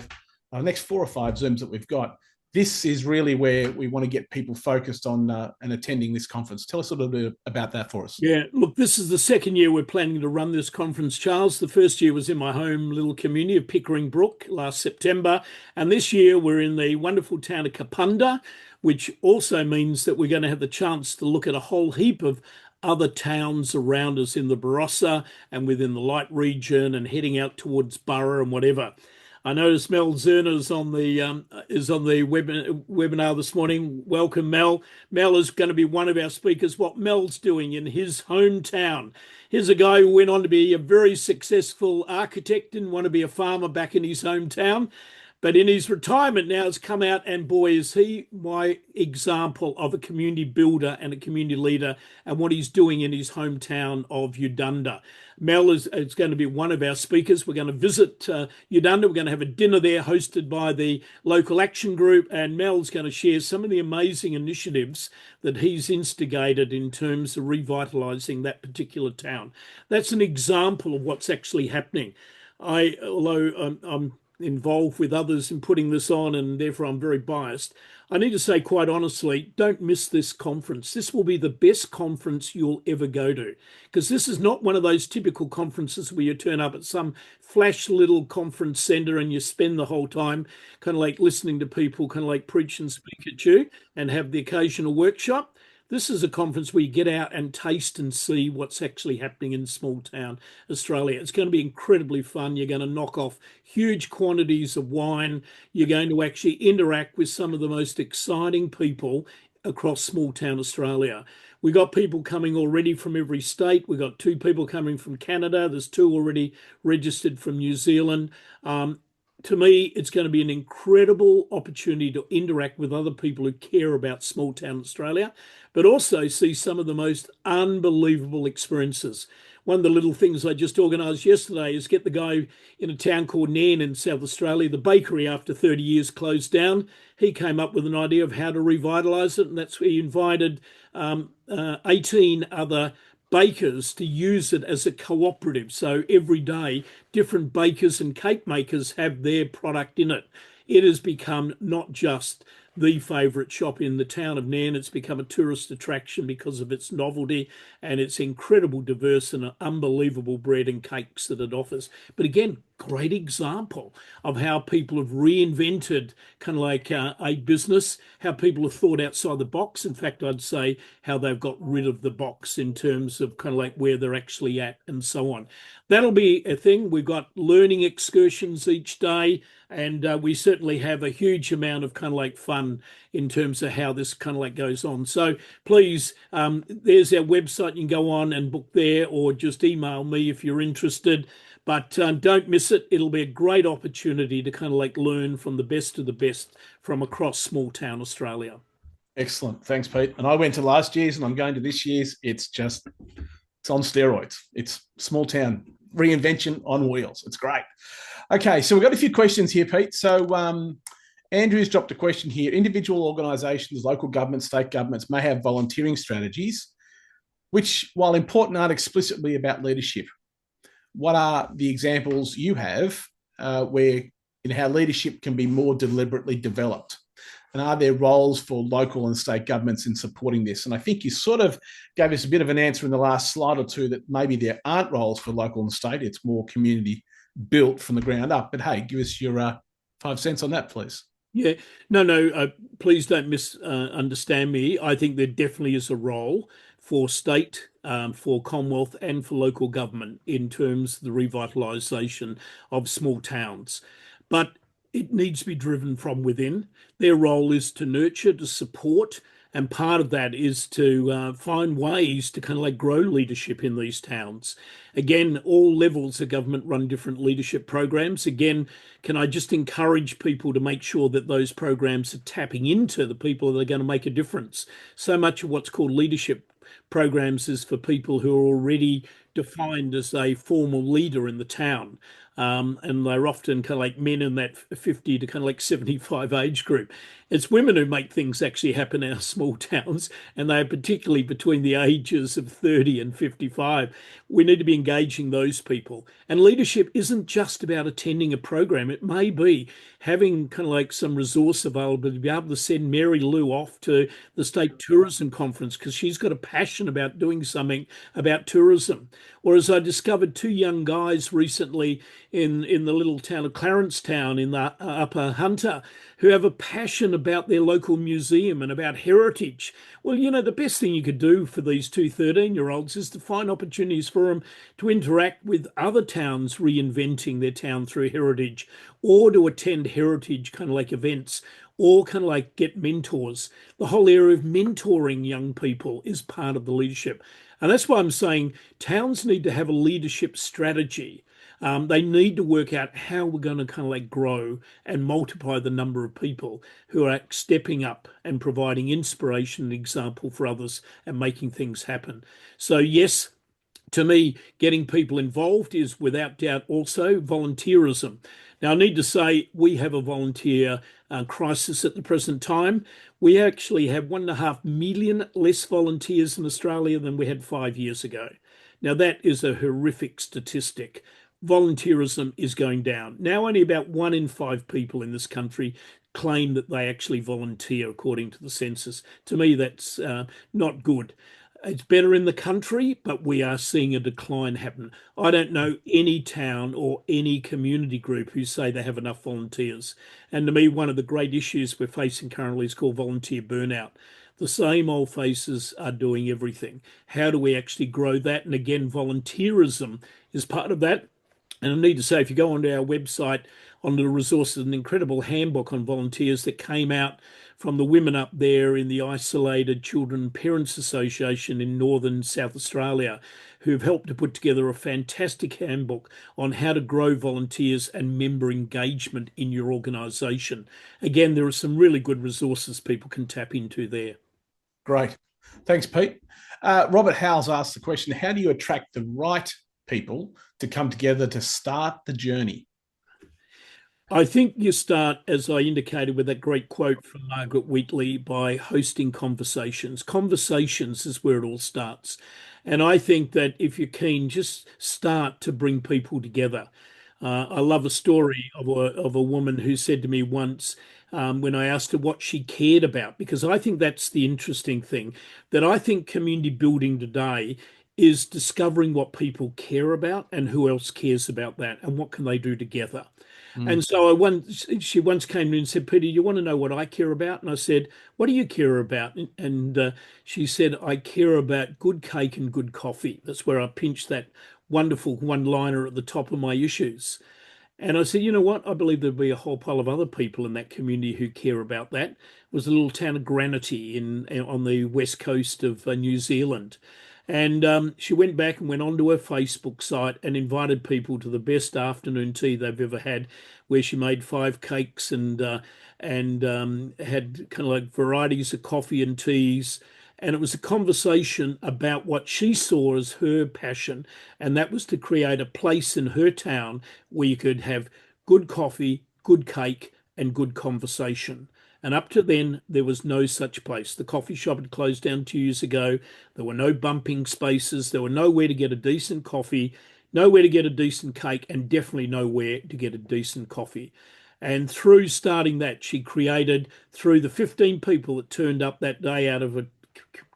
or 5 Zooms that we've got, this is really where we want to get people focused on and attending this conference. Tell us a little bit about that for us. Yeah, look, this is the 2nd year we're planning to run this conference, Charles. The first year was in my home little community of Pickering Brook last September. And this year we're in the wonderful town of Kapunda, which also means that we're going to have the chance to look at a whole heap of other towns around us in the Barossa and within the Light region and heading out towards Burra and whatever. I noticed Mel Zerner is on the webinar this morning. Welcome, Mel. Mel is going to be one of our speakers. What Mel's doing in his hometown. Here's a guy who went on to be a very successful architect and want to be a farmer back in his hometown. But in his retirement now has come out, and boy, is he my example of a community builder and a community leader and what he's doing in his hometown of Udunda. Mel is going to be one of our speakers. We're going to visit Udunda. We're going to have a dinner there hosted by the local action group, and Mel's going to share some of the amazing initiatives that he's instigated in terms of revitalising that particular town. That's an example of what's actually happening. Although I'm involved with others in putting this on, and therefore I'm very biased, I need to say quite honestly, don't miss this conference. This will be the best conference you'll ever go to, because this is not one of those typical conferences where you turn up at some flash little conference centre and you spend the whole time kind of like listening to people kind of like preach and speak at you and have the occasional workshop. This is a conference where you get out and taste and see what's actually happening in small town Australia. It's going to be incredibly fun. You're going to knock off huge quantities of wine. You're going to actually interact with some of the most exciting people across small town Australia. We got people coming already from every state. We got 2 people coming from Canada. There's 2 already registered from New Zealand. To me, it's going to be an incredible opportunity to interact with other people who care about small town Australia, but also see some of the most unbelievable experiences. one of the little things I just organised yesterday is get the guy in a town called Nairn in South Australia. The bakery, after 30 years, closed down. He came up with an idea of how to revitalise it, and that's where he invited 18 other bakers to use it as a cooperative. So every day, different bakers and cake makers have their product in it. It has become not just the favourite shop in the town of Nairn. It's become a tourist attraction because of its novelty and its incredible diverse and unbelievable bread and cakes that it offers. But again, great example of how people have reinvented kind of like a business, how people have thought outside the box. In fact, I'd say how they've got rid of the box in terms of kind of like where they're actually at and so on. That'll be a thing. We've got learning excursions each day, and we certainly have a huge amount of kind of like fun in terms of how this kind of like goes on. So please, there's our website. You can go on and book there, or just email me if you're interested. But don't miss it. It'll be a great opportunity to kind of like learn from the best of the best from across small town Australia. Excellent. Thanks, Pete. And I went to last year's and I'm going to this year's. It's on steroids. It's small town reinvention on wheels. It's great. Okay, so we've got a few questions here, Pete. So Andrew's dropped a question here. Individual organisations, local governments, state governments may have volunteering strategies, which, while important, aren't explicitly about leadership. What are the examples you have where how leadership can be more deliberately developed? And are there roles for local and state governments in supporting this? And I think you sort of gave us a bit of an answer in the last slide or two that maybe there aren't roles for local and state. It's more community built from the ground up. But hey, give us your 5 cents on that, please. Yeah, no, please don't misunderstand me. I think there definitely is a role for state, for Commonwealth, and for local government in terms of the revitalisation of small towns. But it needs to be driven from within. Their role is to nurture, to support, and part of that is to find ways to kind of like grow leadership in these towns. Again, all levels of government run different leadership programs. Again, can I just encourage people to make sure that those programs are tapping into the people that are going to make a difference? So much of what's called leadership programs is for people who are already defined as a formal leader in the town. And they're often kind of like men in that 50 to kind of like 75 age group. It's women who make things actually happen in our small towns, and they are particularly between the ages of 30 and 55. We need to be engaging those people. And leadership isn't just about attending a program. It may be having kind of like some resource available to be able to send Mary Lou off to the State Tourism Conference because she's got a passion about doing something about tourism. Or as I discovered, two young guys recently in the little town of Clarencetown in the Upper Hunter who have a passion about their local museum and about heritage. Well, you know, the best thing you could do for these two 13-year-olds is to find opportunities for them to interact with other towns reinventing their town through heritage, or to attend heritage kind of like events, or kind of like get mentors. The whole area of mentoring young people is part of the leadership. And that's why I'm saying towns need to have a leadership strategy. They need to work out how we're going to kind of like grow and multiply the number of people who are stepping up and providing inspiration and example for others and making things happen. So yes, to me, getting people involved is without doubt also volunteerism. Now, I need to say we have a volunteer crisis at the present time. We actually have 1.5 million less volunteers in Australia than we had 5 years ago. Now, that is a horrific statistic. Volunteerism is going down. Now, only about 1 in 5 people in this country claim that they actually volunteer according to the census. To me, that's not good. It's better in the country, but we are seeing a decline happen. I don't know any town or any community group who say they have enough volunteers. And to me, one of the great issues we're facing currently is called volunteer burnout. The same old faces are doing everything. How do we actually grow that? And again, volunteerism is part of that. And I need to say, if you go onto our website, onto the resources, an incredible handbook on volunteers that came out from the women up there in the Isolated Children Parents Association in northern South Australia, who've helped to put together a fantastic handbook on how to grow volunteers and member engagement in your organisation. Again, there are some really good resources people can tap into there. Great. Thanks, Pete. Robert Howes asked the question, how do you attract the right people to come together to start the journey? I think you start, as I indicated, with that great quote from Margaret Wheatley, by hosting conversations. Conversations is where it all starts. And I think that if you're keen, just start to bring people together. I love a story of a woman who said to me once, when I asked her what she cared about, because I think that's the interesting thing, that I think community building today is discovering what people care about and who else cares about that and what can they do together. And Mm. so she once came to me and said, Peter, you want to know what I care about? And I said, what do you care about? And she said, I care about good cake and good coffee. That's where I pinched that wonderful one-liner at the top of my issues. And I said, you know what? I believe there'll be a whole pile of other people in that community who care about that. It was a little town of Granity on the west coast of New Zealand. And she went back and went onto her Facebook site and invited people to the best afternoon tea they've ever had, where she made 5 cakes and had kind of like varieties of coffee and teas. And it was a conversation about what she saw as her passion, and that was to create a place in her town where you could have good coffee, good cake, and good conversation. And up to then, there was no such place. The coffee shop had closed down 2 years ago. There were no bumping spaces. There were nowhere to get a decent coffee, nowhere to get a decent cake, and definitely nowhere to get a decent coffee. And through starting that, she created, through the 15 people that turned up that day out of a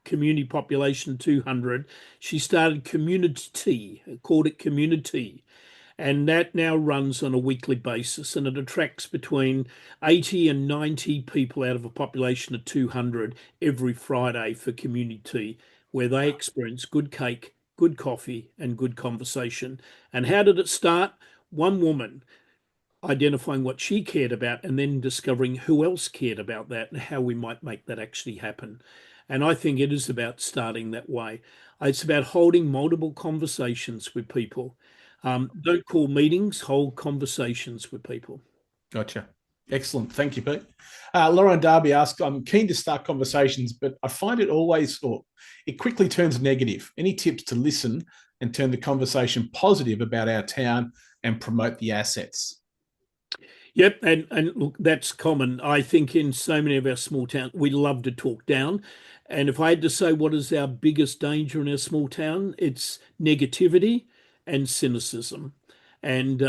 community population of 200, she started community, called it community. And that now runs on a weekly basis, and it attracts between 80 and 90 people out of a population of 200 every Friday for community, where they experience good cake, good coffee, and good conversation. And how did it start? One woman identifying what she cared about and then discovering who else cared about that and how we might make that actually happen. And I think it is about starting that way. It's about holding multiple conversations with people. Don't call meetings, hold conversations with people. Gotcha. Excellent. Thank you, Pete. Lauren Darby asked, I'm keen to start conversations, but I find it always, or it quickly turns negative. Any tips to listen and turn the conversation positive about our town and promote the assets? Yep, and look, that's common. I think in so many of our small towns, we love to talk down. And if I had to say what is our biggest danger in our small town, it's negativity and cynicism. And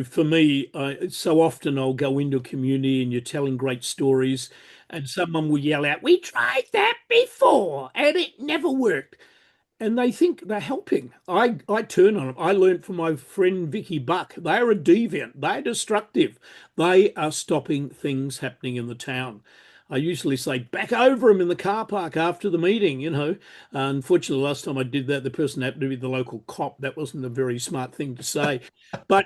for me, so often I'll go into a community and you're telling great stories, and someone will yell out, "We tried that before and it never worked." And they think they're helping. I turn on them. I learned from my friend Vicky Buck. They're a deviant. They're destructive. They are stopping things happening in the town. I usually say, back over them in the car park after the meeting. Unfortunately, last time I did that, the person happened to be the local cop. That wasn't a very smart thing to say. But,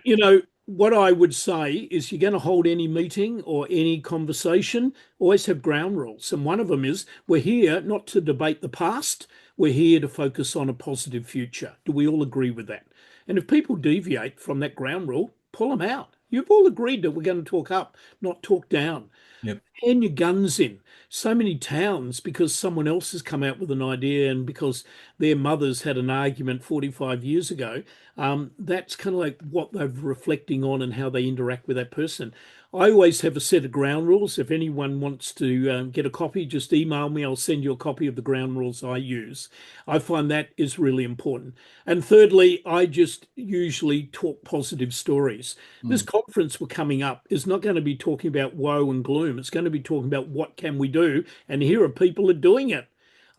what I would say is you're going to hold any meeting or any conversation, always have ground rules. And one of them is we're here not to debate the past, we're here to focus on a positive future. Do we all agree with that? And if people deviate from that ground rule, pull them out. You've all agreed that we're going to talk up, not talk down. Yep. Hand your guns in. So many towns, because someone else has come out with an idea and because their mothers had an argument 45 years ago, that's kind of like what they're reflecting on and how they interact with that person. I always have a set of ground rules. If anyone wants to get a copy, just email me. I'll send you a copy of the ground rules I use. I find that is really important. And thirdly, I just usually talk positive stories. This Mm. conference we're coming up is not going to be talking about woe and gloom. It's going to be talking about what can we do, and here are people are doing it.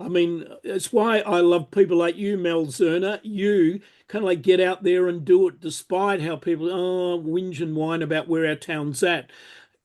I mean, it's why I love people like you, Mel Zerner. You kind of like get out there and do it despite how people whinge and whine about where our town's at.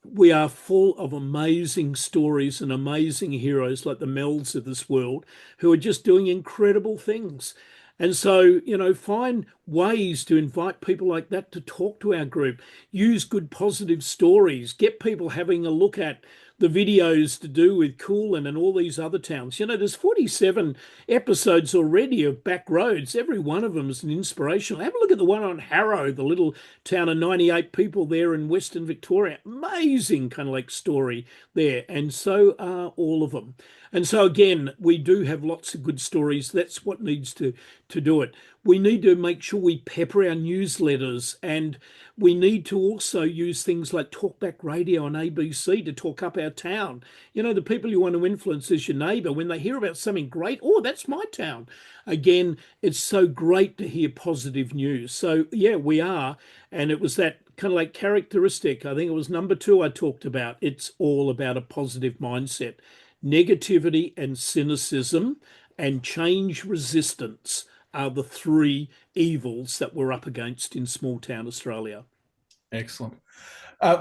We are full of amazing stories and amazing heroes like the Mels of this world who are just doing incredible things. And so, find ways to invite people like that to talk to our group. Use good positive stories. Get people having a look at the videos to do with Kulin and all these other towns. You know, there's 47 episodes already of Back Roads. Every one of them is an inspirational. Have a look at the one on Harrow, the little town of 98 people there in Western Victoria. Amazing kind of like story there. And so are all of them. And so again, we do have lots of good stories. That's what needs to do it. We need to make sure we pepper our newsletters, and we need to also use things like talkback radio and ABC to talk up our town. You know, the people you want to influence is your neighbour. When they hear about something great, oh, that's my town. Again, it's so great to hear positive news. So yeah, we are. And it was that kind of like characteristic. I think it was number 2 I talked about. It's all about a positive mindset. Negativity and cynicism and change resistance are the 3 evils that we're up against in small town Australia. Excellent.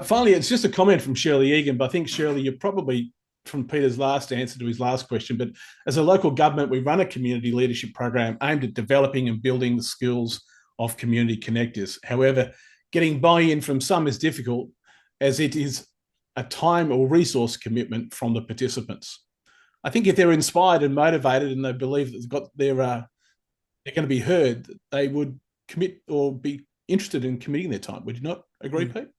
Finally, it's just a comment from Shirley Egan, but I think, Shirley, you're probably from Peter's last answer to his last question, but as a local government, we run a community leadership program aimed at developing and building the skills of community connectors. However, getting buy-in from some is difficult, as it is a time or resource commitment from the participants. I think if they're inspired and motivated and they believe that they're going to be heard, they would commit or be interested in committing their time. Would you not agree, Pete?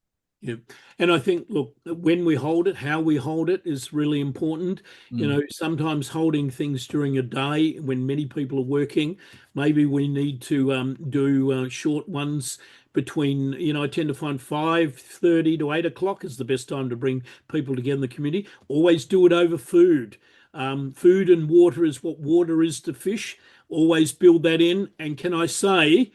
Yeah. And I think, look, when we hold it, how we hold it is really important. You know, sometimes holding things during a day when many people are working, maybe we need to do short ones between, you know, I tend to find 5:30 to 8 o'clock is the best time to bring people together in the community. Always do it over food. Food and water is what water is to fish. Always build that in. And can I say,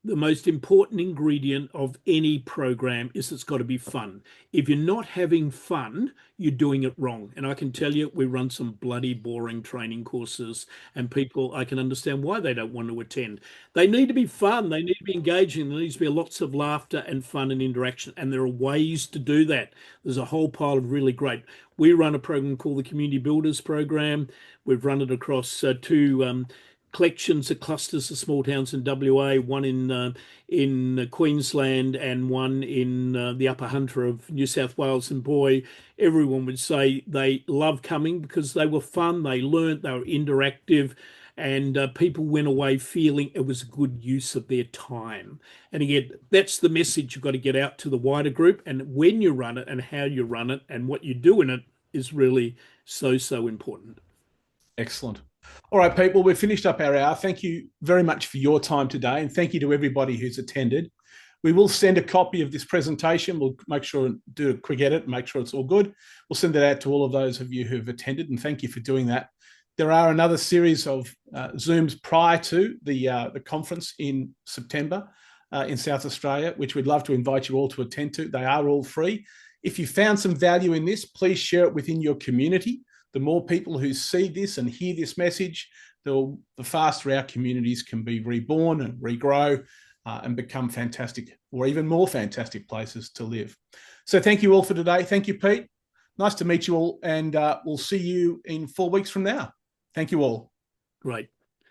the most important ingredient of any program is it's got to be fun. If you're not having fun, you're doing it wrong. And I can tell you, we run some bloody boring training courses, and people, I can understand why they don't want to attend. They need to be fun. They need to be engaging. There needs to be lots of laughter and fun and interaction. And there are ways to do that. There's a whole pile of really great. We run a program called the Community Builders Program. We've run it across 2 collections of clusters of small towns in WA, one in Queensland and one in the Upper Hunter of New South Wales. And boy, everyone would say they love coming because they were fun, they learnt, they were interactive, and people went away feeling it was a good use of their time. And again, that's the message you've got to get out to the wider group. And when you run it and how you run it and what you do in it is really so important. Excellent. All right, people, we've finished up our hour. Thank you very much for your time today, and thank you to everybody who's attended. We will send a copy of this presentation. We'll make sure and do a quick edit and make sure it's all good. We'll send it out to all of those of you who've attended, and thank you for doing that. There are another series of Zooms prior to the conference in September in South Australia, which we'd love to invite you all to attend to. They are all free. If you found some value in this, please share it within your community. The more people who see this and hear this message, the faster our communities can be reborn and regrow and become fantastic or even more fantastic places to live. So thank you all for today. Thank you, Pete. Nice to meet you all, and we'll see you in 4 weeks from now. Thank you all. Great.